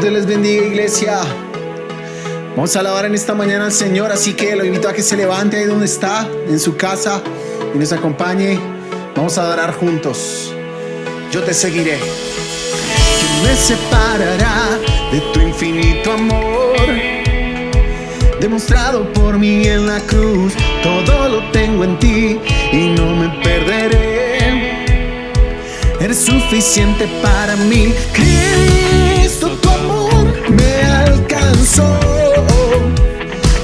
Dios les bendiga, iglesia. Vamos a alabar en esta mañana al Señor, así que lo invito a que se levante ahí donde está, en su casa, y nos acompañe. Vamos a adorar juntos. Yo te seguiré. ¿Quién me separará de tu infinito amor? Demostrado por mí en la cruz, todo lo tengo en ti y no me perderé. Eres suficiente para mí, Cristo, tu amor me alcanzó.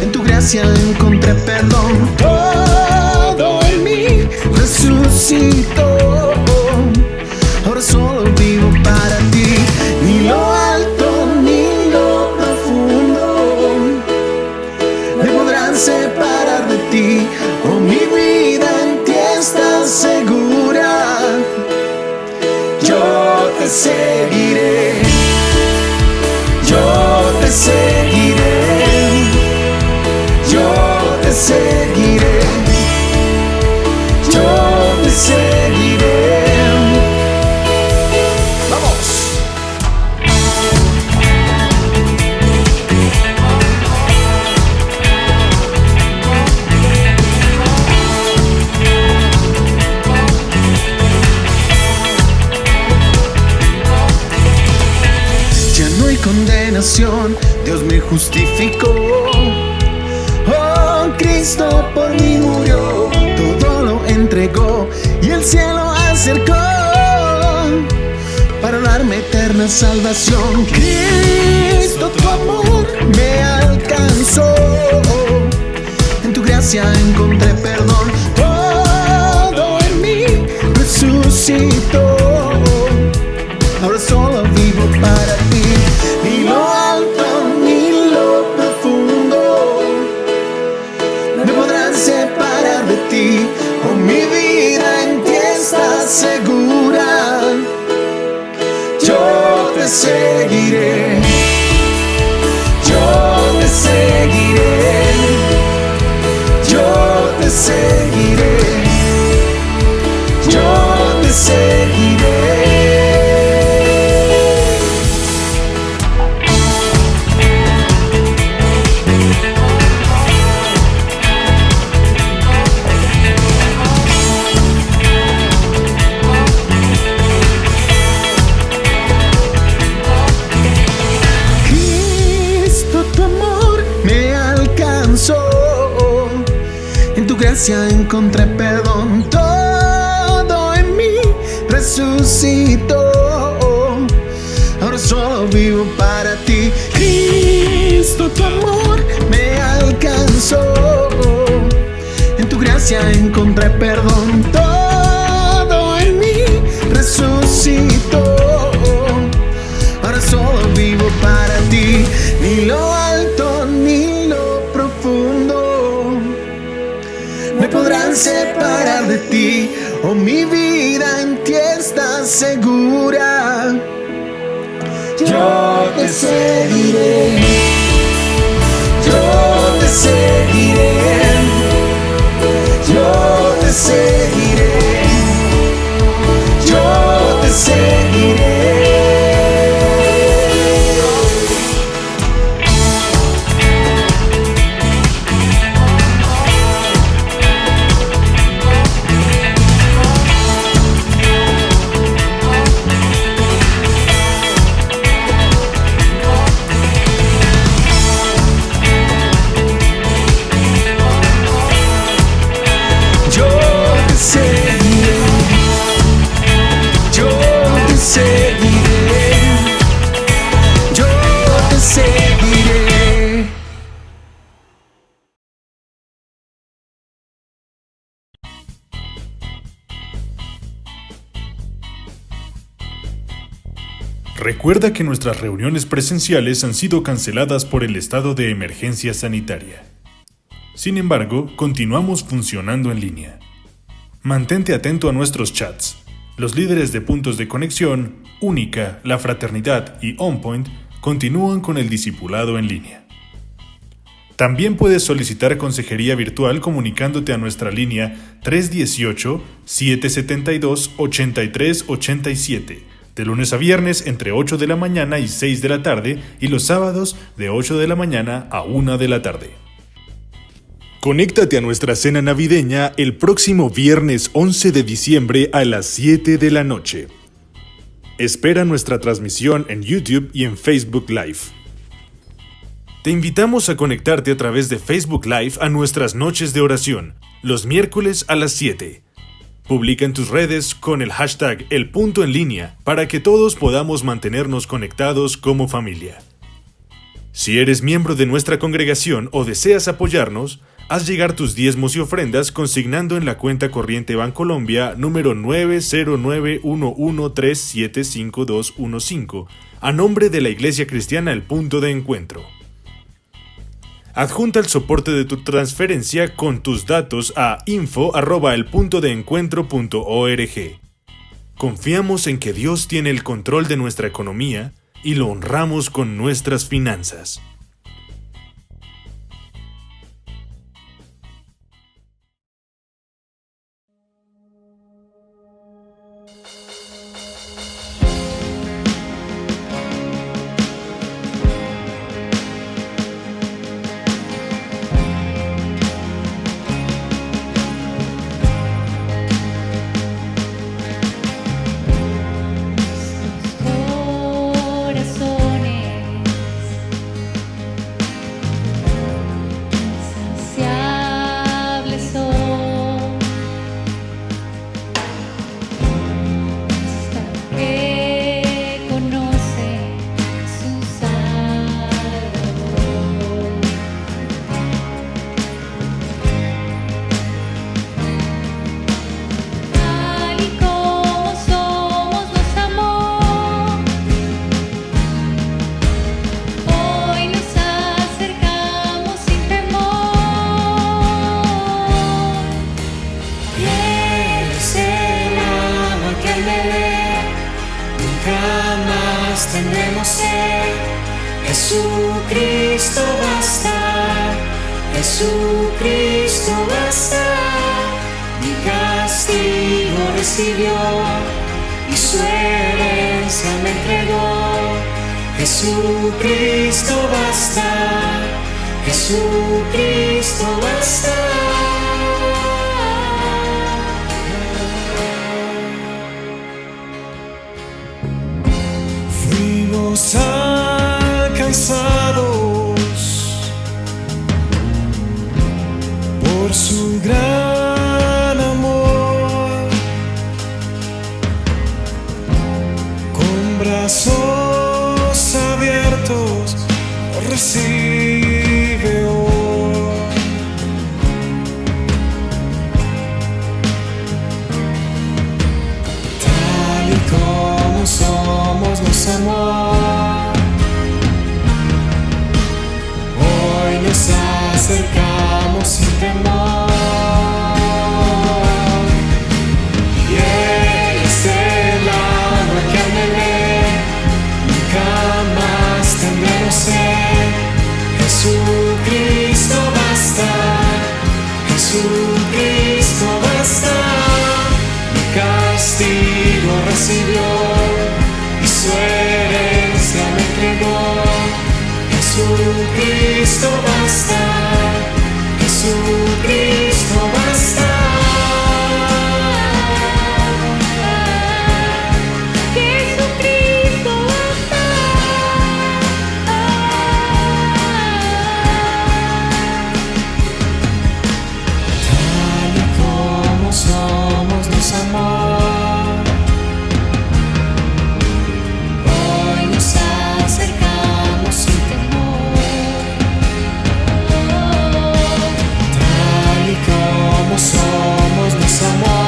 En tu gracia encontré perdón, todo en mí resucitó. Ahora solo vivo para ti, ni lo alto ni lo profundo me podrán separar de ti. Oh, mi vida en ti está segura. Yo te seguiré, yo te seguiré, yo te seguiré, yo te seguiré. ¡Vamos! Ya no hay condenación, Dios me justificó. Oh, Cristo por mí murió, todo lo entregó y el cielo acercó para darme eterna salvación. Cristo, tu amor me alcanzó. En tu gracia encontré perdón, todo en mí resucitó. Ahora solo vivo para ti, ni lo alto ni lo profundo me podrán separar de ti. Oh, mi vida en ti está segura. Yo te seguiré, yo te seguiré, yo te seguiré, yo te seguiré. En tu gracia encontré perdón, todo en mí resucitó. Ahora solo vivo para ti, Cristo, tu amor me alcanzó. En tu gracia encontré perdón, todo en mí resucitó. Ahora solo vivo para ti, ni lo alto ni lo profundo me podrán separar de ti. Oh, mi vida en ti está segura. Yo te seguiré, yo te seguiré, yo te seguiré, yo te seguiré. Recuerda que nuestras reuniones presenciales han sido canceladas por el estado de emergencia sanitaria. Sin embargo, continuamos funcionando en línea. Mantente atento a nuestros chats. Los líderes de puntos de conexión, Única, La Fraternidad y OnPoint continúan con el discipulado en línea. También puedes solicitar consejería virtual comunicándote a nuestra línea 318-772-8387. de lunes a viernes entre 8 de la mañana y 6 de la tarde y los sábados de 8 de la mañana a 1 de la tarde. Conéctate a nuestra cena navideña el próximo viernes 11 de diciembre a las 7 de la noche. Espera nuestra transmisión en YouTube y en Facebook Live. Te invitamos a conectarte a través de Facebook Live a nuestras noches de oración, los miércoles a las 7. Publica en tus redes con el hashtag El Punto en Línea para que todos podamos mantenernos conectados como familia. Si eres miembro de nuestra congregación o deseas apoyarnos, haz llegar tus diezmos y ofrendas consignando en la cuenta corriente Bancolombia número 90911375215 a nombre de la Iglesia Cristiana El Punto de Encuentro. Adjunta el soporte de tu transferencia con tus datos a info@elpuntodeencuentro.org. Confiamos en que Dios tiene el control de nuestra economía y lo honramos con nuestras finanzas. Tendremos sed, Jesucristo basta, Jesucristo basta, mi castigo recibió y su herencia me entregó, Jesucristo basta, Jesucristo basta. Fuimos alcanzados por su gran amor, con brazos abiertos nos recibe hoy. Tal y como somos nos amó. Hoy nos acercamos sin temor. Y Él es el agua que anhelé, nunca más tendremos sed. Jesucristo basta, Jesucristo basta. Mi castigo recibió y su herencia me entregó. Jesucristo basta, Jesucristo basta. Jesucristo basta. Tal y como somos nos amó. Hoy nos acercamos sin temor. Tal y como somos nos amó.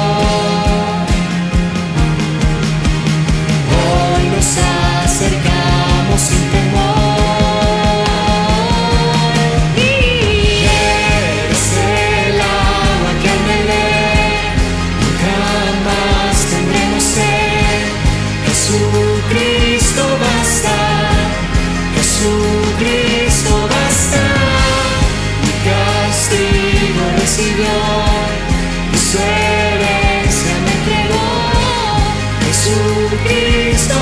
Hoy nos acercamos sin temor. Eres el agua que anhelé, nunca más tendremos sed. Jesucristo basta, Jesucristo basta. Mi castigo recibió y su herencia me entregó. Jesucristo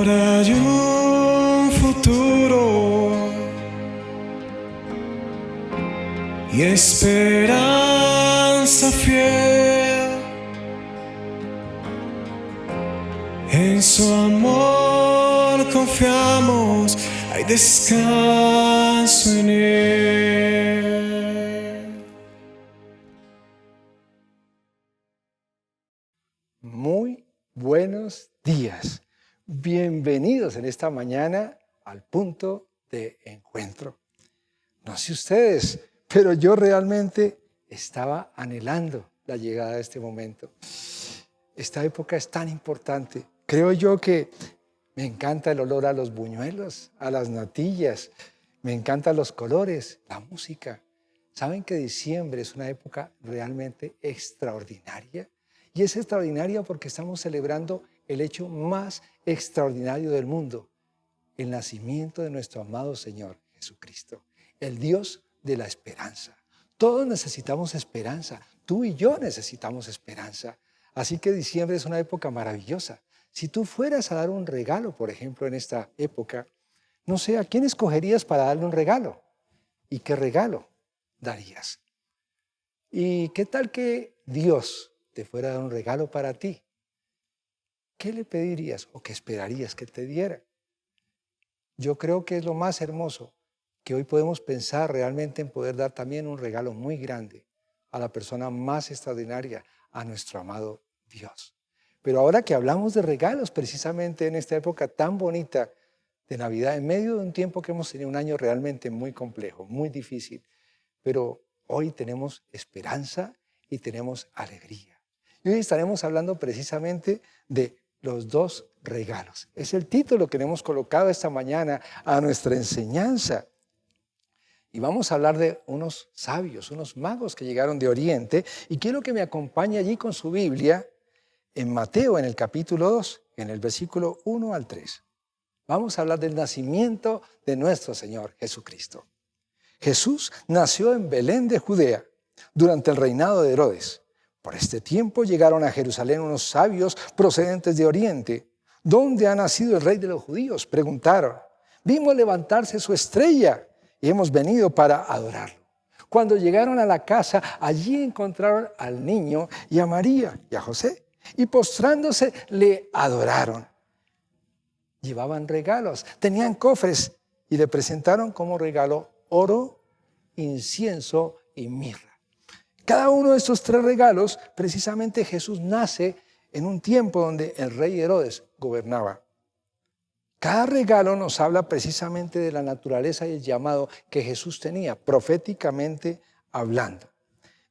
Ahora hay un futuro y esperanza fiel. En su amor confiamos, hay descanso en él. Muy buenos días. Bienvenidos en esta mañana al punto de encuentro. No sé ustedes, pero yo realmente estaba anhelando la llegada de este momento. Esta época es tan importante. Creo yo que me encanta el olor a los buñuelos, a las natillas, me encantan los colores, la música. ¿Saben que diciembre es una época realmente extraordinaria? Y es extraordinaria porque estamos celebrando el hecho más extraordinario del mundo, el nacimiento de nuestro amado Señor Jesucristo, el Dios de la esperanza. Todos necesitamos esperanza, tú y yo necesitamos esperanza. Así que diciembre es una época maravillosa. Si tú fueras a dar un regalo, por ejemplo, en esta época, no sé, ¿a quién escogerías para darle un regalo? ¿Y qué regalo darías? ¿Y qué tal que Dios te fuera a dar un regalo para ti? ¿Qué le pedirías o qué esperarías que te diera? Yo creo que es lo más hermoso, que hoy podemos pensar realmente en poder dar también un regalo muy grande a la persona más extraordinaria, a nuestro amado Dios. Pero ahora que hablamos de regalos, precisamente en esta época tan bonita de Navidad, en medio de un tiempo que hemos tenido un año realmente muy complejo, muy difícil, pero hoy tenemos esperanza y tenemos alegría. Y hoy estaremos hablando precisamente de los dos regalos. Es el título que le hemos colocado esta mañana a nuestra enseñanza. Y vamos a hablar de unos sabios, unos magos que llegaron de Oriente. Y quiero que me acompañe allí con su Biblia en Mateo, en el capítulo 2, en el versículo 1 al 3. Vamos a hablar del nacimiento de nuestro Señor Jesucristo. Jesús nació en Belén de Judea durante el reinado de Herodes. Por este tiempo llegaron a Jerusalén unos sabios procedentes de Oriente. ¿Dónde ha nacido el rey de los judíos?, preguntaron. Vimos levantarse su estrella y hemos venido para adorarlo. Cuando llegaron a la casa, allí encontraron al niño y a María y a José, y postrándose le adoraron. Llevaban regalos, tenían cofres y le presentaron como regalo oro, incienso y mirra. Cada uno de estos tres regalos, precisamente Jesús nace en un tiempo donde el rey Herodes gobernaba. Cada regalo nos habla precisamente de la naturaleza y el llamado que Jesús tenía, proféticamente hablando.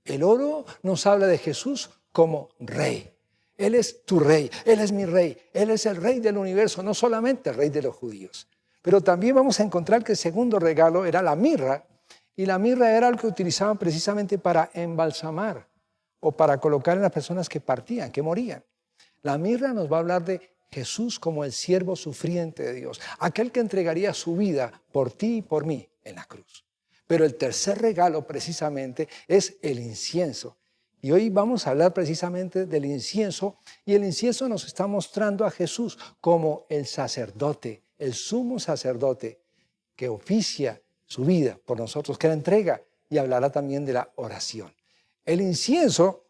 El oro nos habla de Jesús como rey. Él es tu rey, Él es mi rey, Él es el rey del universo, no solamente el rey de los judíos. Pero también vamos a encontrar que el segundo regalo era la mirra, y la mirra era algo que utilizaban precisamente para embalsamar o para colocar en las personas que partían, que morían. La mirra nos va a hablar de Jesús como el siervo sufriente de Dios, aquel que entregaría su vida por ti y por mí en la cruz. Pero el tercer regalo precisamente es el incienso. Y hoy vamos a hablar precisamente del incienso, y el incienso nos está mostrando a Jesús como el sacerdote, el sumo sacerdote que oficia su vida por nosotros, que la entrega, y hablará también de la oración. El incienso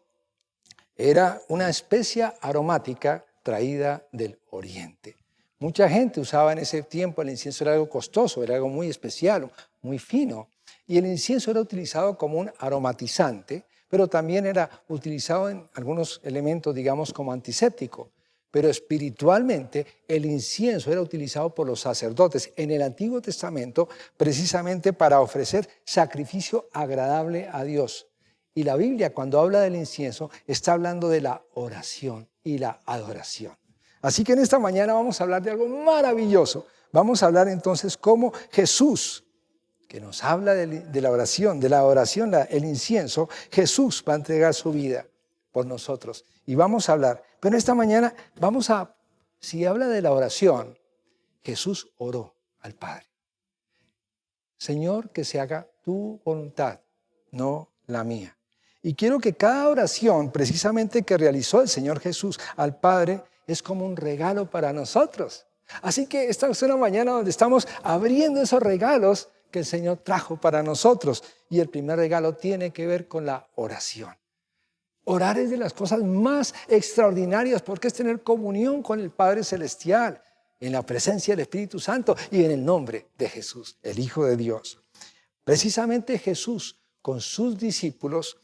era una especia aromática traída del Oriente. Mucha gente usaba en ese tiempo el incienso, era algo costoso, era algo muy especial, muy fino, y el incienso era utilizado como un aromatizante, pero también era utilizado en algunos elementos, digamos, como antiséptico. Pero espiritualmente el incienso era utilizado por los sacerdotes en el Antiguo Testamento precisamente para ofrecer sacrificio agradable a Dios. Y la Biblia, cuando habla del incienso, está hablando de la oración y la adoración. Así que en esta mañana vamos a hablar de algo maravilloso. Vamos a hablar entonces cómo Jesús, que nos habla de la oración, el incienso, Jesús va a entregar su vida por nosotros. Y vamos a hablar, pero esta mañana si habla de la oración, Jesús oró al Padre. Señor, que se haga tu voluntad, no la mía. Y quiero que cada oración precisamente que realizó el Señor Jesús al Padre es como un regalo para nosotros. Así que esta es una mañana donde estamos abriendo esos regalos que el Señor trajo para nosotros. Y el primer regalo tiene que ver con la oración. Orar es de las cosas más extraordinarias porque es tener comunión con el Padre Celestial en la presencia del Espíritu Santo y en el nombre de Jesús, el Hijo de Dios. Precisamente Jesús con sus discípulos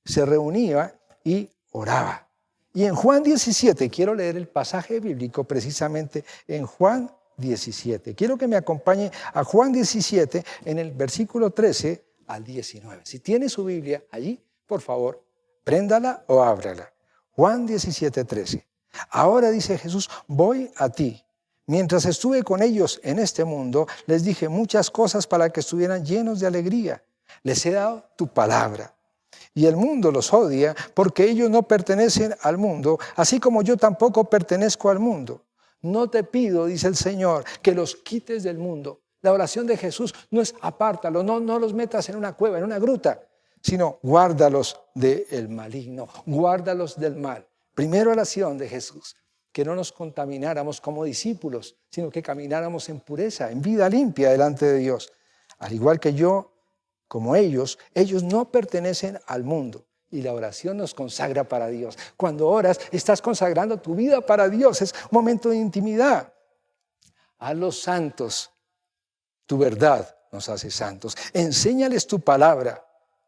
se reunía y oraba. Y en Juan 17, quiero leer el pasaje bíblico precisamente en Juan 17. Quiero que me acompañe a Juan 17 en el versículo 13 al 19. Si tiene su Biblia allí, por favor, préndala o ábrala. Juan 17, 13. Ahora dice Jesús, voy a ti. Mientras estuve con ellos en este mundo, les dije muchas cosas para que estuvieran llenos de alegría. Les he dado tu palabra. Y el mundo los odia porque ellos no pertenecen al mundo, así como yo tampoco pertenezco al mundo. No te pido, dice el Señor, que los quites del mundo. La oración de Jesús no es apártalos, no los metas en una cueva, en una gruta, sino guárdalos del maligno, guárdalos del mal. Primera oración de Jesús, que no nos contamináramos como discípulos, sino que camináramos en pureza, en vida limpia delante de Dios. Al igual que yo, como ellos no pertenecen al mundo. Y la oración nos consagra para Dios. Cuando oras, estás consagrando tu vida para Dios. Es un momento de intimidad. A los santos, tu verdad nos hace santos. Enséñales tu palabra,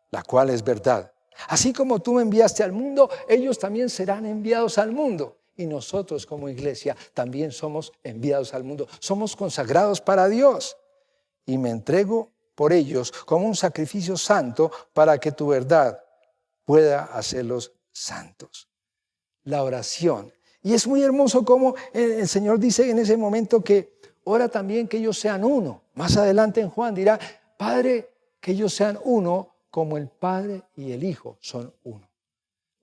la cual es verdad. Así como tú me enviaste al mundo, ellos también serán enviados al mundo. Y nosotros como iglesia también somos enviados al mundo. Somos consagrados para Dios. Y me entrego por ellos como un sacrificio santo para que tu verdad pueda hacerlos santos. La oración. Y es muy hermoso como el Señor dice en ese momento que ora también que ellos sean uno. Más adelante en Juan dirá, Padre, que ellos sean uno como el Padre y el Hijo son uno.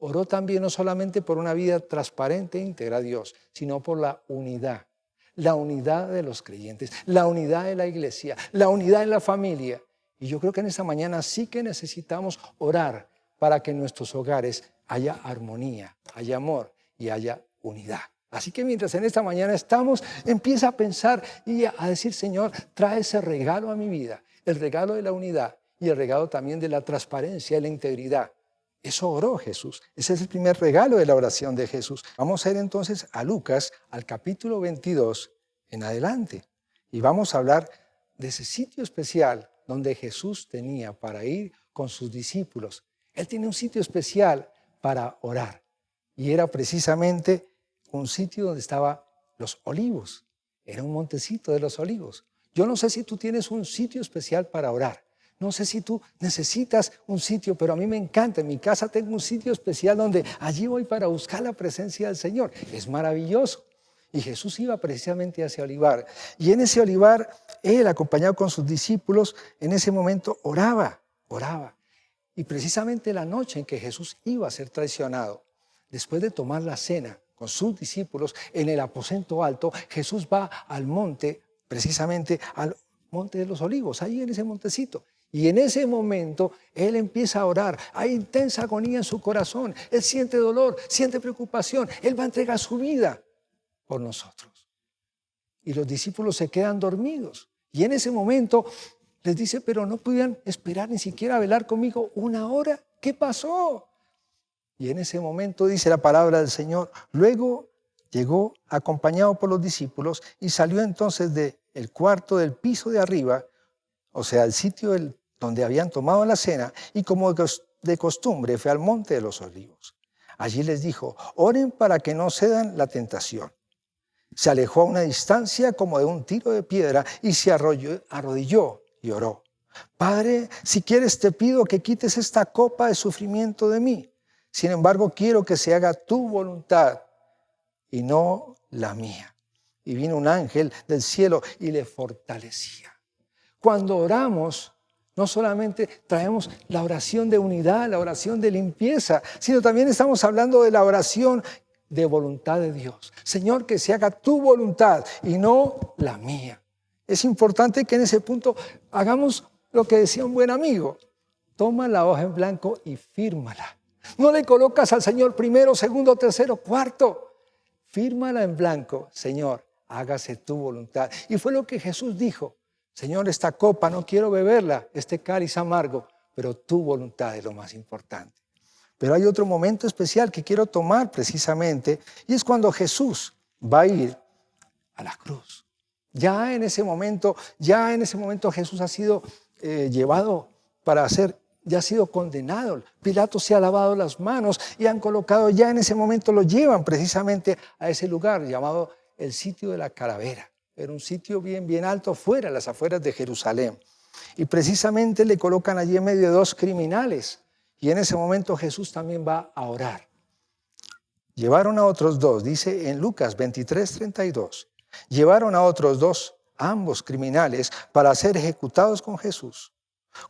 Oró también no solamente por una vida transparente e íntegra a Dios, sino por la unidad de los creyentes, la unidad de la iglesia, la unidad en la familia. Y yo creo que en esta mañana sí que necesitamos orar para que en nuestros hogares haya armonía, haya amor y haya unidad. Así que mientras en esta mañana estamos, empieza a pensar y a decir, Señor, trae ese regalo a mi vida, el regalo de la unidad y el regalo también de la transparencia y la integridad. Eso oró Jesús. Ese es el primer regalo de la oración de Jesús. Vamos a ir entonces a Lucas, al capítulo 22 en adelante. Y vamos a hablar de ese sitio especial donde Jesús tenía para ir con sus discípulos. Él tiene un sitio especial para orar. Y era precisamente un sitio donde estaban los olivos. Era un montecito de los olivos. Yo no sé si tú tienes un sitio especial para orar. No sé si tú necesitas un sitio, pero a mí me encanta. En mi casa tengo un sitio especial donde allí voy para buscar la presencia del Señor. Es maravilloso. Y Jesús iba precisamente hacia Olivar. Y en ese olivar, Él, acompañado con sus discípulos, en ese momento oraba. Y precisamente la noche en que Jesús iba a ser traicionado, después de tomar la cena con sus discípulos en el aposento alto, Jesús va al monte, precisamente al monte de los olivos, ahí en ese montecito. Y en ese momento, Él empieza a orar. Hay intensa agonía en su corazón. Él siente dolor, siente preocupación. Él va a entregar su vida por nosotros. Y los discípulos se quedan dormidos. Y en ese momento les dice, pero no podían esperar ni siquiera a velar conmigo una hora. ¿Qué pasó? Y en ese momento dice la palabra del Señor. Luego llegó acompañado por los discípulos y salió entonces del cuarto del piso de arriba, o sea, el sitio donde habían tomado la cena, y como de costumbre fue al monte de los olivos. Allí les dijo, oren para que no cedan la tentación. Se alejó a una distancia como de un tiro de piedra y se arrodilló y oró. Padre, si quieres te pido que quites esta copa de sufrimiento de mí. Sin embargo, quiero que se haga tu voluntad y no la mía. Y vino un ángel del cielo y le fortalecía. Cuando oramos, no solamente traemos la oración de unidad, la oración de limpieza, sino también estamos hablando de la oración de voluntad de Dios. Señor, que se haga tu voluntad y no la mía. Es importante que en ese punto hagamos lo que decía un buen amigo. Toma la hoja en blanco y fírmala. No le colocas al Señor primero, segundo, tercero, cuarto. Fírmala en blanco, Señor, hágase tu voluntad. Y fue lo que Jesús dijo: Señor, esta copa no quiero beberla, este cáliz amargo, pero tu voluntad es lo más importante. Pero hay otro momento especial que quiero tomar precisamente, y es cuando Jesús va a ir a la cruz. Ya en ese momento Jesús ha sido llevado para ser, ya ha sido condenado. Pilato se ha lavado las manos y han colocado, ya en ese momento lo llevan precisamente a ese lugar llamado el sitio de la calavera. Era un sitio bien alto fuera, a las afueras de Jerusalén. Y precisamente le colocan allí en medio de dos criminales. Y en ese momento Jesús también va a orar. Llevaron a otros dos, dice en Lucas 23:32. Llevaron a otros dos, ambos criminales, para ser ejecutados con Jesús.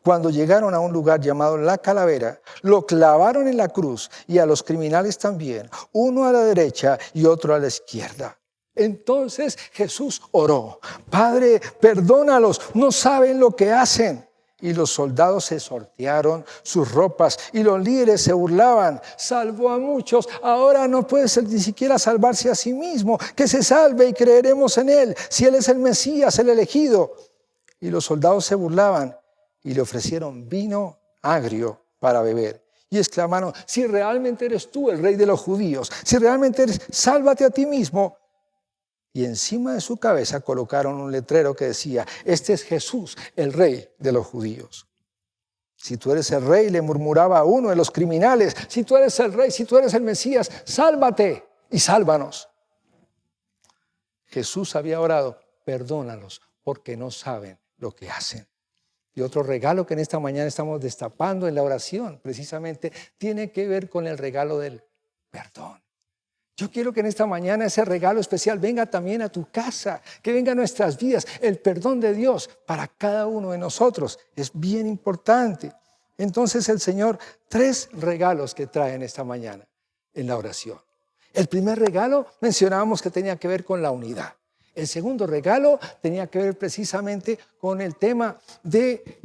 Cuando llegaron a un lugar llamado La Calavera, lo clavaron en la cruz y a los criminales también, uno a la derecha y otro a la izquierda. Entonces Jesús oró: Padre, perdónalos, no saben lo que hacen. Y los soldados se sortearon sus ropas y los líderes se burlaban. Salvó a muchos, ahora no puede ser ni siquiera salvarse a sí mismo. Que se salve y creeremos en él, si él es el Mesías, el elegido. Y los soldados se burlaban y le ofrecieron vino agrio para beber. Y exclamaron: si realmente eres tú el rey de los judíos, si realmente eres, sálvate a ti mismo. Y encima de su cabeza colocaron un letrero que decía: este es Jesús, el rey de los judíos. Si tú eres el rey, le murmuraba a uno de los criminales, si tú eres el rey, si tú eres el Mesías, sálvate y sálvanos. Jesús había orado: perdónalos porque no saben lo que hacen. Y otro regalo que en esta mañana estamos destapando en la oración, precisamente, tiene que ver con el regalo del perdón. Yo quiero que en esta mañana ese regalo especial venga también a tu casa, que venga a nuestras vidas. El perdón de Dios para cada uno de nosotros es bien importante. Entonces el Señor, 3 regalos que trae en esta mañana en la oración. El primer regalo mencionábamos que tenía que ver con la unidad. El segundo regalo tenía que ver precisamente con el tema de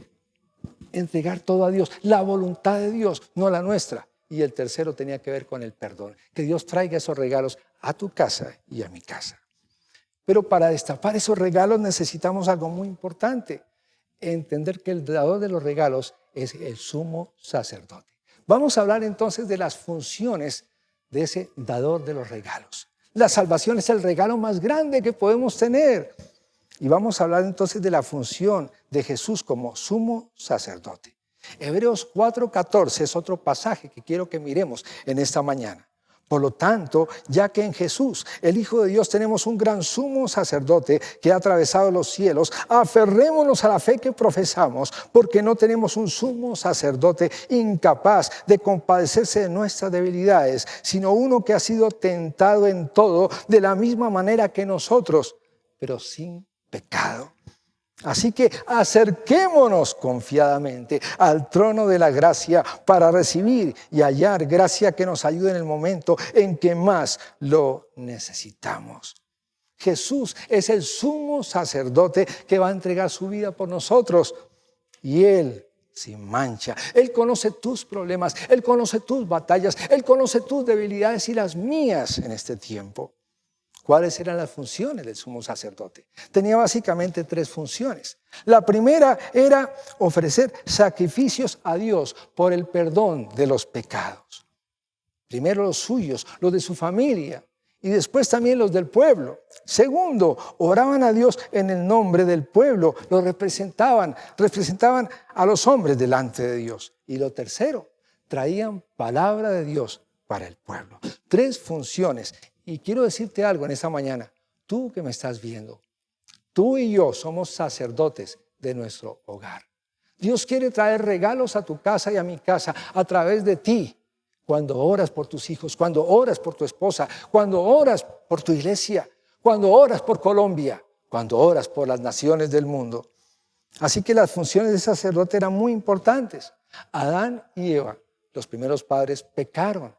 entregar todo a Dios, la voluntad de Dios, no la nuestra. Y el tercero tenía que ver con el perdón. Que Dios traiga esos regalos a tu casa y a mi casa. Pero para destapar esos regalos necesitamos algo muy importante. Entender que el dador de los regalos es el sumo sacerdote. Vamos a hablar entonces de las funciones de ese dador de los regalos. La salvación es el regalo más grande que podemos tener. Y vamos a hablar entonces de la función de Jesús como sumo sacerdote. Hebreos 4:14 es otro pasaje que quiero que miremos en esta mañana. Por lo tanto, ya que en Jesús, el Hijo de Dios, tenemos un gran sumo sacerdote que ha atravesado los cielos, aferrémonos a la fe que profesamos, porque no tenemos un sumo sacerdote incapaz de compadecerse de nuestras debilidades, sino uno que ha sido tentado en todo de la misma manera que nosotros, pero sin pecado. Así que acerquémonos confiadamente al trono de la gracia para recibir y hallar gracia que nos ayude en el momento en que más lo necesitamos. Jesús es el sumo sacerdote que va a entregar su vida por nosotros y Él sin mancha. Él conoce tus problemas, Él conoce tus batallas, Él conoce tus debilidades y las mías en este tiempo. ¿Cuáles eran las funciones del sumo sacerdote? Tenía básicamente 3 funciones. La primera era ofrecer sacrificios a Dios por el perdón de los pecados. Primero los suyos, los de su familia y después también los del pueblo. Segundo, oraban a Dios en el nombre del pueblo, lo representaban a los hombres delante de Dios. Y lo tercero, traían palabra de Dios para el pueblo. 3 funciones. Y quiero decirte algo en esta mañana, tú que me estás viendo, tú y yo somos sacerdotes de nuestro hogar. Dios quiere traer regalos a tu casa y a mi casa a través de ti. Cuando oras por tus hijos, cuando oras por tu esposa, cuando oras por tu iglesia, cuando oras por Colombia, cuando oras por las naciones del mundo. Así que las funciones de sacerdote eran muy importantes. Adán y Eva, los primeros padres, pecaron.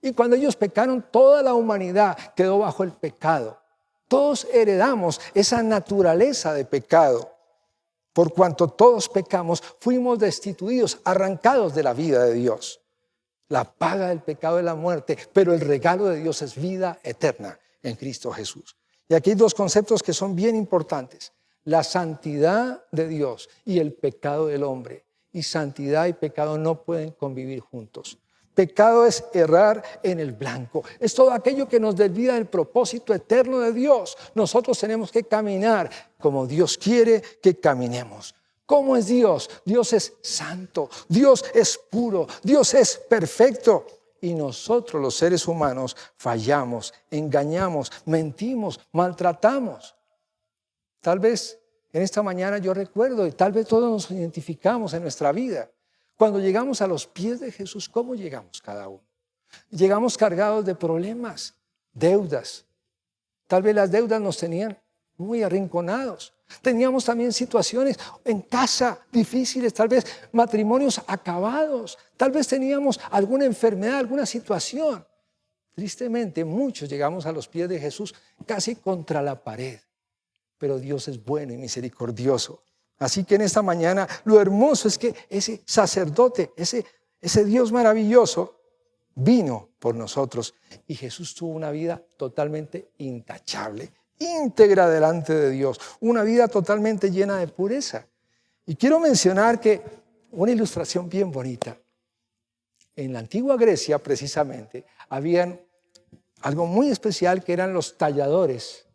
Y cuando ellos pecaron, toda la humanidad quedó bajo el pecado. Todos heredamos esa naturaleza de pecado. Por cuanto todos pecamos, fuimos destituidos, arrancados de la vida de Dios. La paga del pecado es la muerte, pero el regalo de Dios es vida eterna en Cristo Jesús. Y aquí hay dos conceptos que son bien importantes. La santidad de Dios y el pecado del hombre. Y santidad y pecado no pueden convivir juntos. Pecado es errar en el blanco. Es todo aquello que nos desvía del propósito eterno de Dios. Nosotros tenemos que caminar como Dios quiere que caminemos. ¿Cómo es Dios? Dios es santo, Dios es puro, Dios es perfecto. Y nosotros los seres humanos fallamos, engañamos, mentimos, maltratamos. Tal vez en esta mañana yo recuerdo y tal vez todos nos identificamos en nuestra vida. Cuando llegamos a los pies de Jesús, ¿cómo llegamos cada uno? Llegamos cargados de problemas, deudas. Tal vez las deudas nos tenían muy arrinconados. Teníamos también situaciones en casa difíciles, tal vez matrimonios acabados. Tal vez teníamos alguna enfermedad, alguna situación. Tristemente, muchos llegamos a los pies de Jesús casi contra la pared. Pero Dios es bueno y misericordioso. Así que en esta mañana lo hermoso es que ese sacerdote, ese Dios maravilloso, vino por nosotros. Y Jesús tuvo una vida totalmente intachable, íntegra delante de Dios. Una vida totalmente llena de pureza. Y quiero mencionar que una ilustración bien bonita. En la antigua Grecia, precisamente, habían algo muy especial que eran los talladores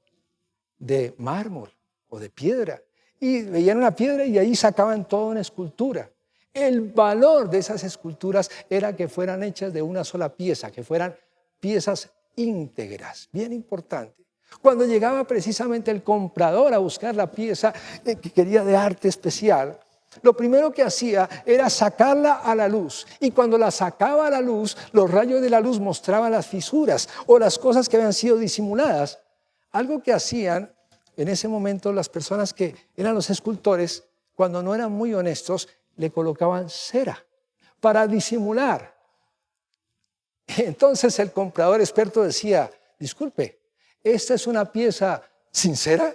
de mármol o de piedra. Y veían una piedra y ahí sacaban toda una escultura. El valor de esas esculturas era que fueran hechas de una sola pieza, que fueran piezas íntegras, bien importante. Cuando llegaba precisamente el comprador a buscar la pieza que quería de arte especial, lo primero que hacía era sacarla a la luz. Y cuando la sacaba a la luz, los rayos de la luz mostraban las fisuras o las cosas que habían sido disimuladas. Algo que hacían en ese momento las personas que eran los escultores, cuando no eran muy honestos, le colocaban cera para disimular. Entonces el comprador experto decía, disculpe, ¿esta es una pieza sin cera?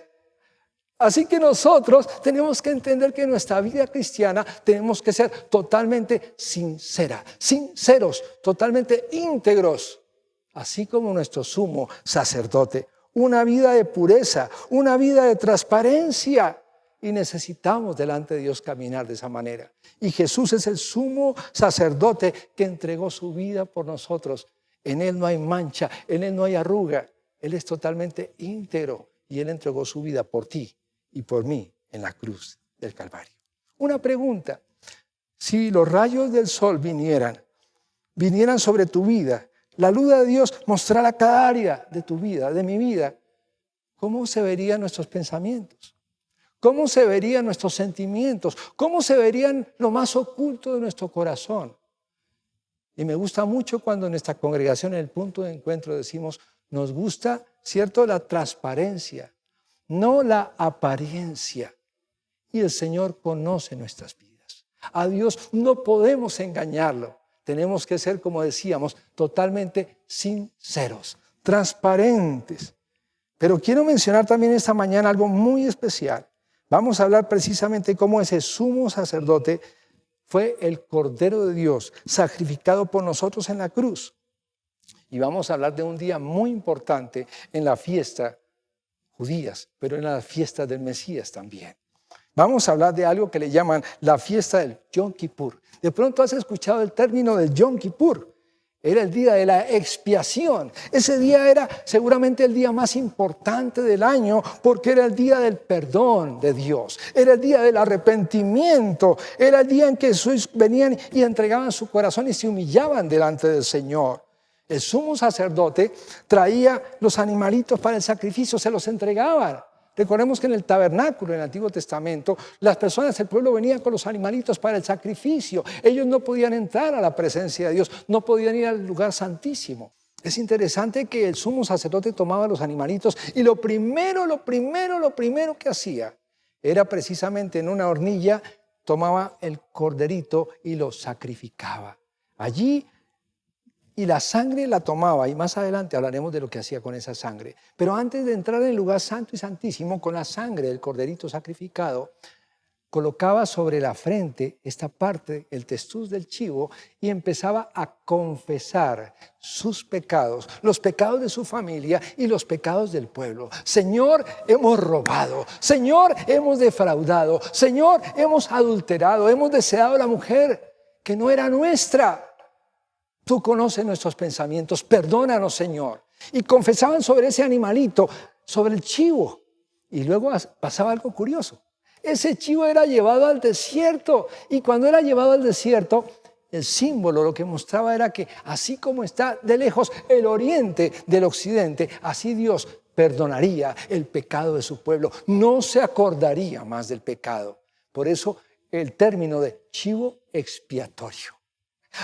Así que nosotros tenemos que entender que en nuestra vida cristiana tenemos que ser totalmente sinceros, totalmente íntegros, así como nuestro sumo sacerdote. Una vida de pureza, una vida de transparencia. Y necesitamos delante de Dios caminar de esa manera. Y Jesús es el sumo sacerdote que entregó su vida por nosotros. En Él no hay mancha, en Él no hay arruga. Él es totalmente íntegro y Él entregó su vida por ti y por mí en la cruz del Calvario. Una pregunta, si los rayos del sol vinieran sobre tu vida, la luz de Dios mostrará cada área de tu vida, de mi vida, ¿cómo se verían nuestros pensamientos? ¿Cómo se verían nuestros sentimientos? ¿Cómo se verían lo más oculto de nuestro corazón? Y me gusta mucho cuando en nuestra congregación, en el punto de encuentro, decimos, nos gusta, ¿cierto?, la transparencia, no la apariencia. Y el Señor conoce nuestras vidas. A Dios no podemos engañarlo. Tenemos que ser, como decíamos, totalmente sinceros, transparentes. Pero quiero mencionar también esta mañana algo muy especial. Vamos a hablar precisamente cómo ese sumo sacerdote fue el Cordero de Dios, sacrificado por nosotros en la cruz. Y vamos a hablar de un día muy importante en la fiesta judías, pero en la fiesta del Mesías también. Vamos a hablar de algo que le llaman la fiesta del Yom Kippur. De pronto has escuchado el término del Yom Kippur. Era el día de la expiación. Ese día era seguramente el día más importante del año porque era el día del perdón de Dios. Era el día del arrepentimiento. Era el día en que venían y entregaban su corazón y se humillaban delante del Señor. El sumo sacerdote traía los animalitos para el sacrificio, se los entregaban. Recordemos que en el tabernáculo, en el Antiguo Testamento, las personas del pueblo venían con los animalitos para el sacrificio. Ellos no podían entrar a la presencia de Dios, no podían ir al lugar santísimo. Es interesante que el sumo sacerdote tomaba los animalitos y lo primero que hacía era precisamente en una hornilla, tomaba el corderito y lo sacrificaba. Allí. Y la sangre la tomaba, y más adelante hablaremos de lo que hacía con esa sangre. Pero antes de entrar en el lugar santo y santísimo, con la sangre del corderito sacrificado, colocaba sobre la frente esta parte, el testuz del chivo, y empezaba a confesar sus pecados, los pecados de su familia y los pecados del pueblo. Señor, hemos robado. Señor, hemos defraudado. Señor, hemos adulterado. Hemos deseado a la mujer que no era nuestra. Tú conoces nuestros pensamientos. Perdónanos, Señor. Y confesaban sobre ese animalito, sobre el chivo. Y luego pasaba algo curioso. Ese chivo era llevado al desierto, y cuando era llevado al desierto, el símbolo lo que mostraba era que así como está de lejos el oriente del occidente, así Dios perdonaría el pecado de su pueblo, no se acordaría más del pecado. Por eso el término de chivo expiatorio.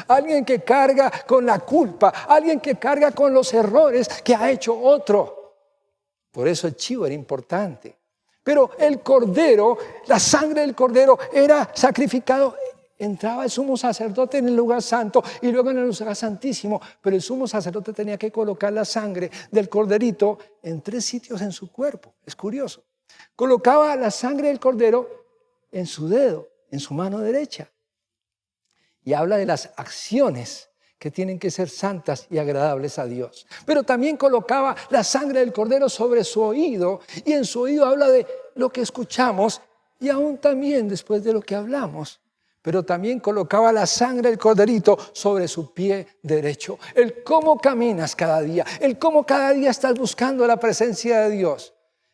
Alguien que carga con la culpa, alguien que carga con los errores que ha hecho otro. Por eso el chivo era importante. Pero el cordero, la sangre del cordero era sacrificado. Entraba el sumo sacerdote en el lugar santo y luego en el lugar santísimo. Pero el sumo sacerdote tenía que colocar la sangre del corderito en 3 sitios en su cuerpo. Es curioso. Colocaba la sangre del cordero en su dedo, en su mano derecha. Y habla de las acciones que tienen que ser santas y agradables a Dios. Pero también colocaba la sangre del cordero sobre su oído, y en su oído habla de lo que escuchamos y aún también después de lo que hablamos. Pero también colocaba la sangre del corderito sobre su pie derecho. El cómo caminas cada día, el cómo cada día estás buscando la presencia de Dios.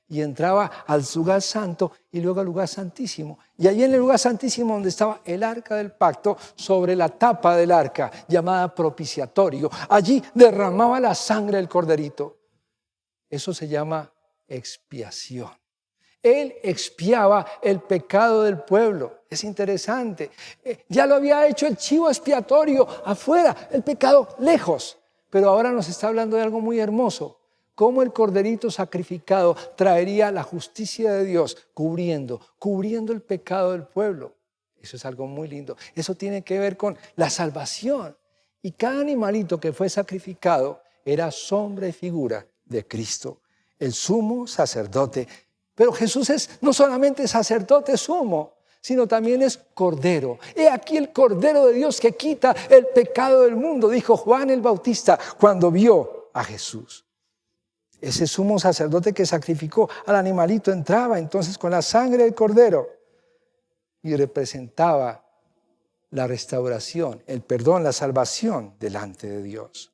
Y entraba al lugar santo y luego al lugar santísimo. Y allí en el lugar santísimo, donde estaba el arca del pacto, sobre la tapa del arca, llamada propiciatorio, allí derramaba la sangre del corderito. Eso se llama expiación. Él expiaba el pecado del pueblo. Es interesante. Ya lo había hecho el chivo expiatorio afuera, el pecado lejos. Pero ahora nos está hablando de algo muy hermoso. Cómo el corderito sacrificado traería la justicia de Dios cubriendo el pecado del pueblo. Eso es algo muy lindo. Eso tiene que ver con la salvación. Y cada animalito que fue sacrificado era sombra y figura de Cristo, el sumo sacerdote. Pero Jesús es no solamente sacerdote sumo, sino también es cordero. He aquí el cordero de Dios que quita el pecado del mundo, dijo Juan el Bautista cuando vio a Jesús. Ese sumo sacerdote que sacrificó al animalito entraba entonces con la sangre del cordero y representaba la restauración, el perdón, la salvación delante de Dios.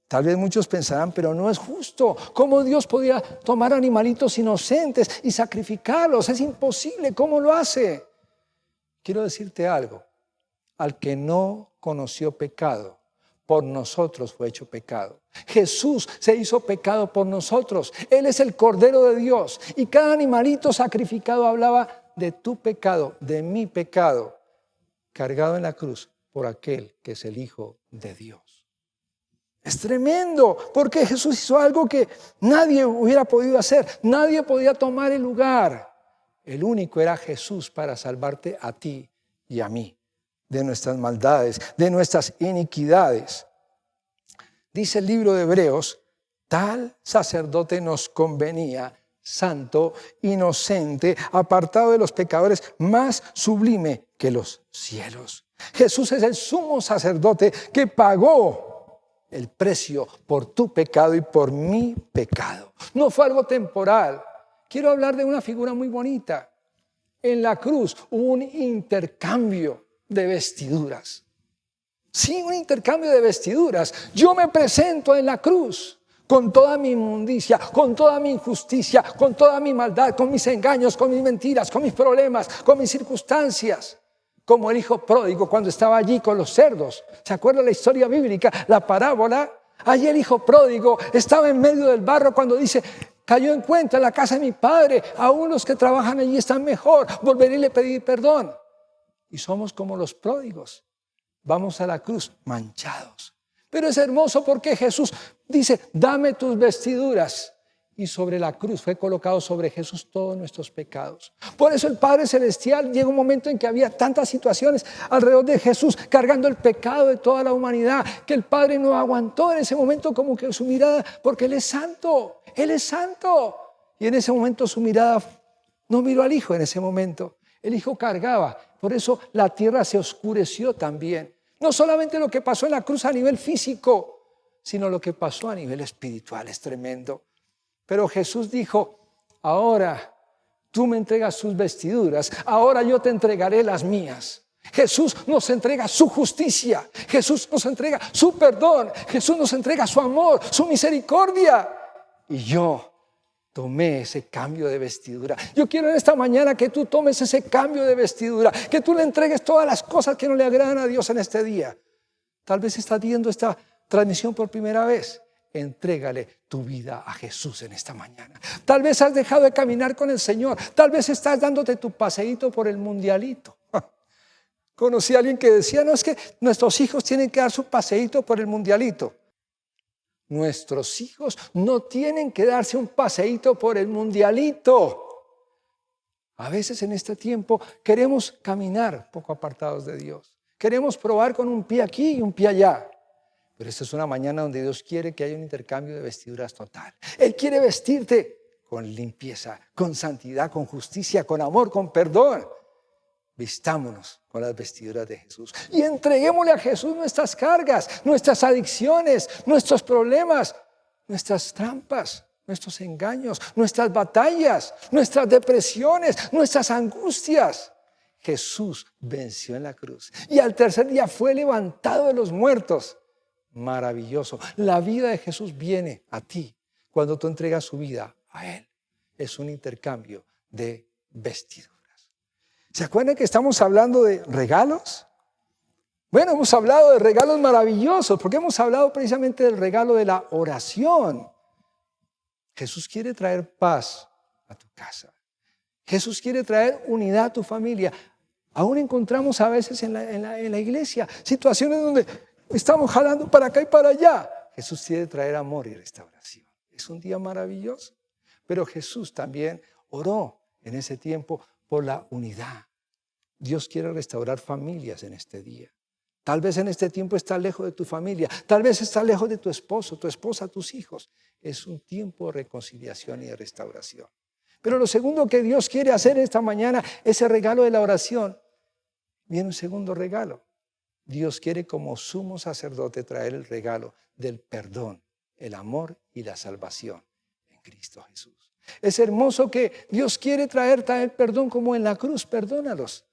Tal vez muchos pensarán, pero no es justo. ¿Cómo Dios podía tomar animalitos inocentes y sacrificarlos? Es imposible. ¿Cómo lo hace? Quiero decirte algo. Al que no conoció pecado, por nosotros fue hecho pecado. Jesús se hizo pecado por nosotros. Él es el Cordero de Dios. Y cada animalito sacrificado hablaba de tu pecado, de mi pecado, cargado en la cruz por aquel que es el Hijo de Dios. Es tremendo, porque Jesús hizo algo que nadie hubiera podido hacer. Nadie podía tomar el lugar. El único era Jesús para salvarte a ti y a mí de nuestras maldades, de nuestras iniquidades. Dice el libro de Hebreos, tal sacerdote nos convenía, santo, inocente, apartado de los pecadores, más sublime que los cielos. Jesús es el sumo sacerdote que pagó el precio por tu pecado y por mi pecado. No fue algo temporal. Quiero hablar de una figura muy bonita. En la cruz hubo un intercambio de vestiduras. Sí, un intercambio de vestiduras. Yo me presento en la cruz con toda mi inmundicia, con toda mi injusticia, con toda mi maldad, con mis engaños, con mis mentiras, con mis problemas, con mis circunstancias. Como el hijo pródigo cuando estaba allí con los cerdos. ¿Se acuerda la historia bíblica, la parábola? Allí el hijo pródigo estaba en medio del barro cuando dice: cayó en cuenta en la casa de mi padre, aún los que trabajan allí están mejor, volveré y le pedí perdón. Y somos como los pródigos, vamos a la cruz manchados. Pero es hermoso porque Jesús dice: dame tus vestiduras. Y sobre la cruz fue colocado sobre Jesús todos nuestros pecados. Por eso el Padre Celestial, llegó un momento en que había tantas situaciones alrededor de Jesús cargando el pecado de toda la humanidad, que el Padre no aguantó en ese momento como que su mirada, porque Él es santo, Él es santo. Y en ese momento su mirada No miró al hijo en ese momento. El hijo cargaba. Por eso la tierra se oscureció también. No solamente lo que pasó en la cruz a nivel físico, sino lo que pasó a nivel espiritual. Es tremendo. Pero Jesús dijo, ahora tú me entregas sus vestiduras, ahora yo te entregaré las mías. Jesús nos entrega su justicia, Jesús nos entrega su perdón, Jesús nos entrega su amor, su misericordia. Y yo tomé ese cambio de vestidura. Yo quiero en esta mañana que tú tomes ese cambio de vestidura, que tú le entregues todas las cosas que no le agradan a Dios en este día. Tal vez estás viendo esta transmisión por primera vez. Entrégale tu vida a Jesús en esta mañana. Tal vez has dejado de caminar con el Señor. Tal vez estás dándote tu paseíto por el mundialito. Conocí a alguien que decía, no, es que nuestros hijos tienen que dar su paseíto por el mundialito. Nuestros hijos no tienen que darse un paseíto por el mundialito. A veces en este tiempo queremos caminar poco apartados de Dios. Queremos probar con un pie aquí y un pie allá. Pero esta es una mañana donde Dios quiere que haya un intercambio de vestiduras total. Él quiere vestirte con limpieza, con santidad, con justicia, con amor, con perdón. Vistámonos con las vestiduras de Jesús y entreguémosle a Jesús nuestras cargas, nuestras adicciones, nuestros problemas, nuestras trampas, nuestros engaños, nuestras batallas, nuestras depresiones, nuestras angustias. Jesús venció en la cruz y al tercer día fue levantado de los muertos. Maravilloso. La vida de Jesús viene a ti cuando tú entregas su vida a Él. Es un intercambio de vestiduras. ¿Se acuerdan que estamos hablando de regalos? Bueno, hemos hablado de regalos maravillosos porque hemos hablado precisamente del regalo de la oración. Jesús quiere traer paz a tu casa. Jesús quiere traer unidad a tu familia. Aún encontramos a veces en la iglesia situaciones donde estamos jalando para acá y para allá. Jesús quiere traer amor y restauración. Es un día maravilloso. Pero Jesús también oró en ese tiempo por la unidad. Dios quiere restaurar familias en este día. Tal vez en este tiempo estás lejos de tu familia. Tal vez estás lejos de tu esposo, tu esposa, tus hijos. Es un tiempo de reconciliación y de restauración. Pero lo segundo que Dios quiere hacer esta mañana, ese regalo de la oración, viene un segundo regalo. Dios quiere como sumo sacerdote traer el regalo del perdón, el amor y la salvación en Cristo Jesús. Es hermoso que Dios quiere traer perdón como en la cruz. Perdónalos.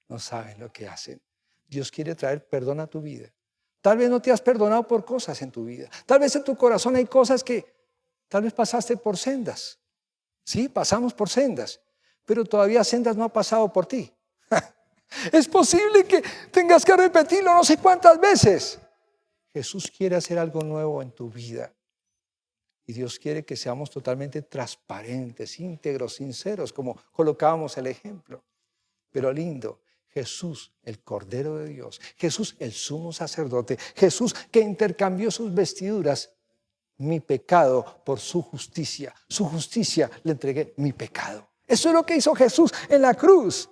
No saben lo que hacen. Dios quiere traer perdón a tu vida. Tal vez no te has perdonado por cosas en tu vida. Tal vez en tu corazón hay cosas que tal vez pasaste por sendas. Sí, pasamos por sendas, pero todavía sendas no ha pasado por ti. Es posible que tengas que repetirlo no sé cuántas veces. Jesús quiere hacer algo nuevo en tu vida. Y Dios quiere que seamos totalmente transparentes, íntegros, sinceros, como colocábamos el ejemplo. Pero lindo, Jesús, el Cordero de Dios, Jesús, el sumo sacerdote, Jesús que intercambió sus vestiduras, mi pecado por su justicia. Su justicia le entregué mi pecado. Eso es lo que hizo Jesús en la cruz.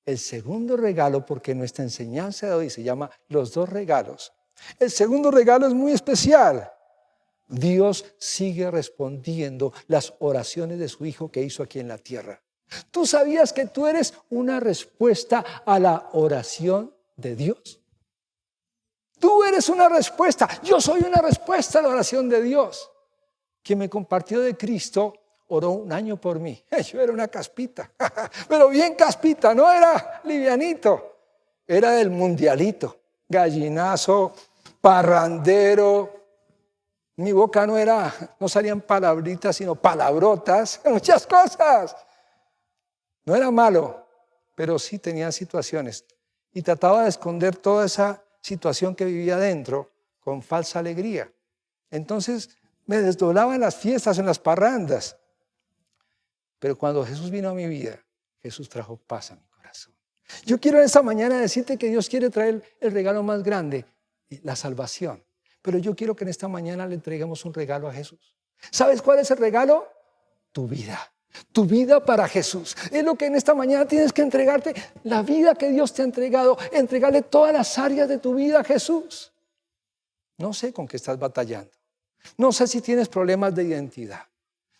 El segundo regalo, porque nuestra enseñanza de hoy se llama los dos regalos. El segundo regalo es muy especial. Dios sigue respondiendo las oraciones de su Hijo que hizo aquí en la tierra. ¿Tú sabías que tú eres una respuesta a la oración de Dios? Tú eres una respuesta. Yo soy una respuesta a la oración de Dios. Quien me compartió de Cristo oró un año por mí. Yo era una caspita, pero bien caspita, no era livianito. Era del mundialito, gallinazo, parrandero. Mi boca no salían palabritas, sino palabrotas, muchas cosas. No era malo, pero sí tenía situaciones. Y trataba de esconder toda esa situación que vivía dentro con falsa alegría. Entonces me desdoblaba en las fiestas, en las parrandas. Pero cuando Jesús vino a mi vida, Jesús trajo paz a mi corazón. Yo quiero esta mañana decirte que Dios quiere traer el regalo más grande, la salvación. Pero yo quiero que en esta mañana le entreguemos un regalo a Jesús. ¿Sabes cuál es el regalo? Tu vida. Tu vida para Jesús. Es lo que en esta mañana tienes que entregarte. La vida que Dios te ha entregado. Entregarle todas las áreas de tu vida a Jesús. No sé con qué estás batallando. No sé si tienes problemas de identidad.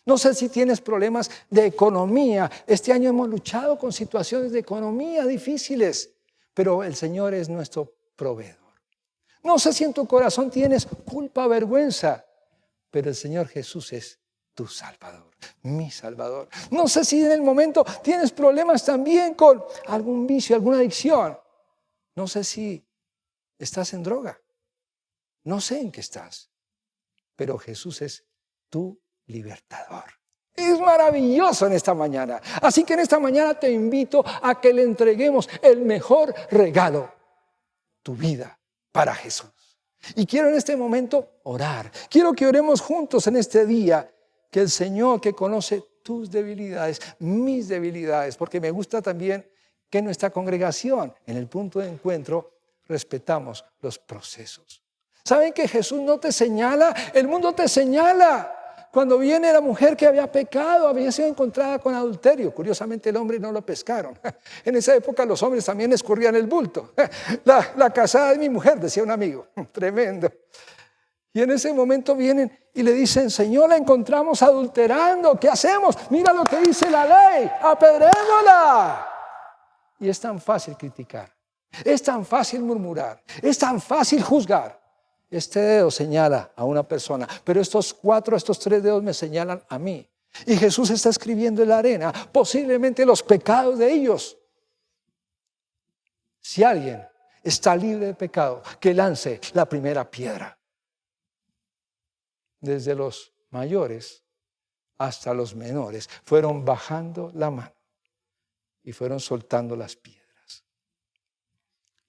No sé si tienes problemas de economía. Este año hemos luchado con situaciones de economía difíciles, pero el Señor es nuestro proveedor. No sé si en tu corazón tienes culpa o vergüenza, pero el Señor Jesús es tu Salvador, mi Salvador. No sé si en el momento tienes problemas también con algún vicio, alguna adicción. No sé si estás en droga. No sé en qué estás, pero Jesús es tu libertador. Es maravilloso en esta mañana. Así que en esta mañana te invito a que le entreguemos el mejor regalo, tu vida, para Jesús. Y quiero en este momento orar. Quiero que oremos juntos en este día, que el Señor, que conoce tus debilidades, mis debilidades, porque me gusta también que nuestra congregación, en el punto de encuentro, respetamos los procesos. ¿Saben que Jesús no te señala? El mundo te señala. Cuando viene la mujer que había pecado, había sido encontrada con adulterio. Curiosamente el hombre no lo pescaron. En esa época los hombres también escurrían el bulto. La casada de mi mujer, decía un amigo. Tremendo. Y en ese momento vienen y le dicen, Señor, la encontramos adulterando. ¿Qué hacemos? Mira lo que dice la ley. Apedrémosla. Y es tan fácil criticar. Es tan fácil murmurar. Es tan fácil juzgar. Este dedo señala a una persona, pero estos 3 dedos me señalan a mí. Y Jesús está escribiendo en la arena posiblemente los pecados de ellos. Si alguien está libre de pecado, que lance la primera piedra. Desde los mayores hasta los menores fueron bajando la mano y fueron soltando las piedras.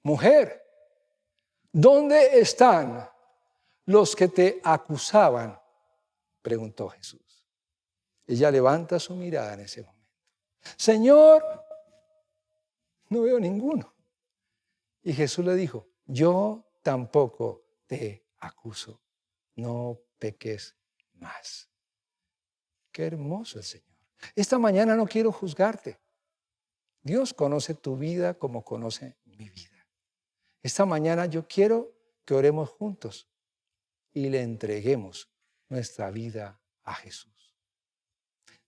Mujer, ¿dónde están los que te acusaban? Preguntó Jesús. Ella levanta su mirada en ese momento. Señor, no veo ninguno. Y Jesús le dijo, yo tampoco te acuso. No peques más. Qué hermoso el Señor. Esta mañana no quiero juzgarte. Dios conoce tu vida como conoce mi vida. Esta mañana yo quiero que oremos juntos y le entreguemos nuestra vida a Jesús.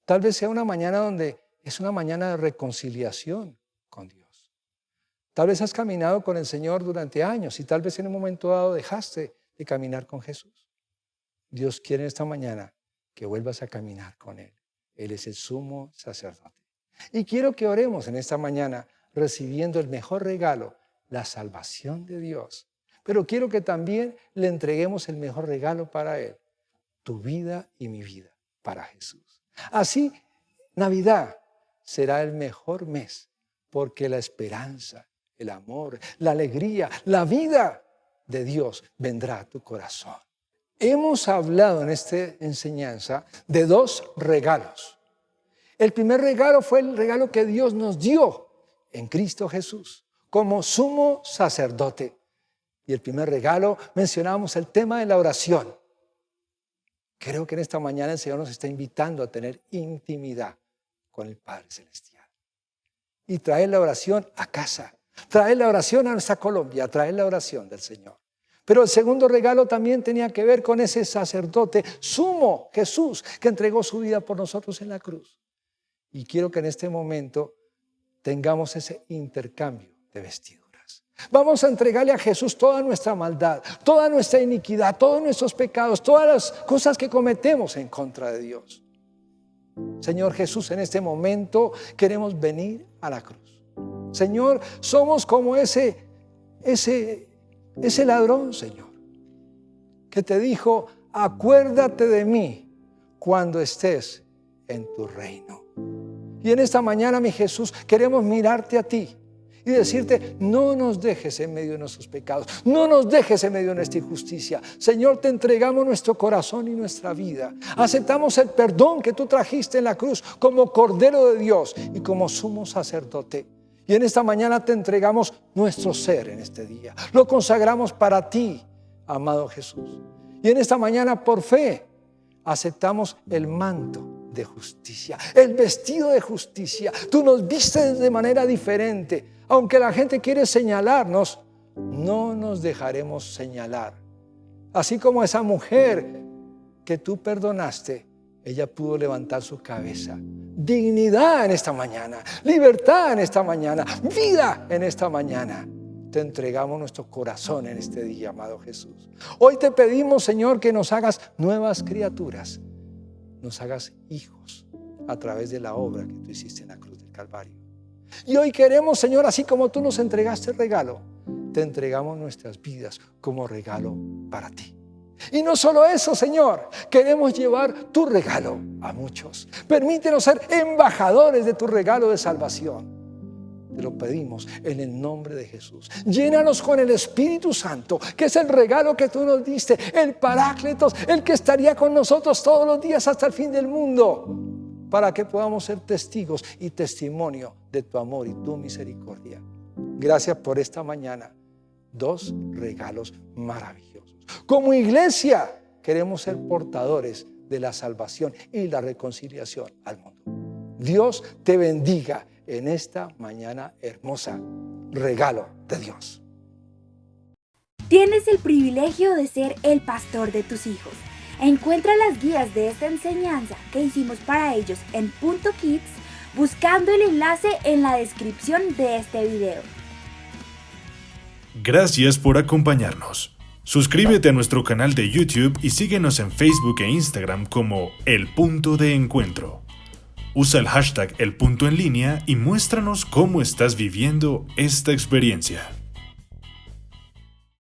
Tal vez sea una mañana donde es una mañana de reconciliación con Dios. Tal vez has caminado con el Señor durante años y tal vez en un momento dado dejaste de caminar con Jesús. Dios quiere esta mañana que vuelvas a caminar con Él. Él es el sumo sacerdote. Y quiero que oremos en esta mañana recibiendo el mejor regalo, la salvación de Dios. Pero quiero que también le entreguemos el mejor regalo para Él, tu vida y mi vida, para Jesús. Así, Navidad será el mejor mes, porque la esperanza, el amor, la alegría, la vida de Dios vendrá a tu corazón. Hemos hablado en esta enseñanza de 2 regalos. El primer regalo fue el regalo que Dios nos dio en Cristo Jesús, como sumo sacerdote. Y el primer regalo, mencionamos el tema de la oración. Creo que en esta mañana el Señor nos está invitando a tener intimidad con el Padre Celestial. Y traer la oración a casa, traer la oración a nuestra Colombia, traer la oración del Señor. Pero el segundo regalo también tenía que ver con ese sacerdote sumo, Jesús, que entregó su vida por nosotros en la cruz. Y quiero que en este momento tengamos ese intercambio de vestiduras. Vamos a entregarle a Jesús toda nuestra maldad, toda nuestra iniquidad, todos nuestros pecados, todas las cosas que cometemos en contra de Dios. Señor Jesús, en este momento queremos venir a la cruz. Señor, somos como ese ladrón, Señor, que te dijo, acuérdate de mí cuando estés en tu reino. Y en esta mañana, mi Jesús, queremos mirarte a ti y decirte, no nos dejes en medio de nuestros pecados, no nos dejes en medio de nuestra injusticia. Señor, te entregamos nuestro corazón y nuestra vida. Aceptamos el perdón que tú trajiste en la cruz como Cordero de Dios y como sumo sacerdote. Y en esta mañana te entregamos nuestro ser en este día. Lo consagramos para ti, amado Jesús. Y en esta mañana, por fe, aceptamos el manto de justicia, el vestido de justicia. Tú nos vistes de manera diferente. Aunque la gente quiere señalarnos, no nos dejaremos señalar. Así como esa mujer que tú perdonaste, ella pudo levantar su cabeza. Dignidad en esta mañana, libertad en esta mañana, vida en esta mañana. Te entregamos nuestro corazón en este día, amado Jesús. Hoy te pedimos, Señor, que nos hagas nuevas criaturas, nos hagas hijos a través de la obra que tú hiciste en la cruz del Calvario. Y hoy queremos, Señor, así como tú nos entregaste el regalo, te entregamos nuestras vidas como regalo para ti. Y no solo eso, Señor, queremos llevar tu regalo a muchos. Permítenos ser embajadores de tu regalo de salvación. Te lo pedimos en el nombre de Jesús. Llénanos con el Espíritu Santo, que es el regalo que tú nos diste, el Paráclitos, el que estaría con nosotros todos los días hasta el fin del mundo, para que podamos ser testigos y testimonio de tu amor y tu misericordia. Gracias por esta mañana. 2 regalos maravillosos. Como iglesia queremos ser portadores de la salvación y la reconciliación al mundo. Dios te bendiga en esta mañana hermosa. Regalo de Dios. Tienes el privilegio de ser el pastor de tus hijos. Encuentra las guías de esta enseñanza que hicimos para ellos en Punto Kids buscando el enlace en la descripción de este video. Gracias por acompañarnos. Suscríbete a nuestro canal de YouTube y síguenos en Facebook e Instagram como El Punto de Encuentro. Usa el hashtag El Punto en Línea y muéstranos cómo estás viviendo esta experiencia.